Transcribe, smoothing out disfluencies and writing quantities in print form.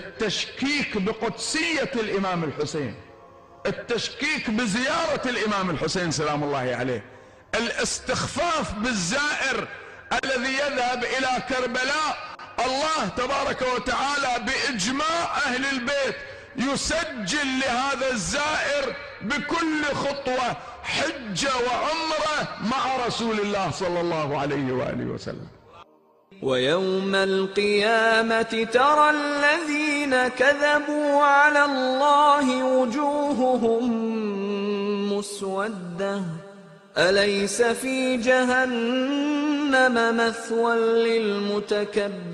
التشكيك بقدسية الإمام الحسين، التشكيك بزيارة الإمام الحسين سلام الله عليه، الاستخفاف بالزائر الذي يذهب إلى كربلاء. الله تبارك وتعالى بإجماع أهل البيت يسجل لهذا الزائر بكل خطوة حجة وعمرة مع رسول الله صلى الله عليه وآله وسلم. ويوم القيامة ترى الذين كذبوا على الله وجوههم مسودة أليس في جهنم مثوى للمتكبرين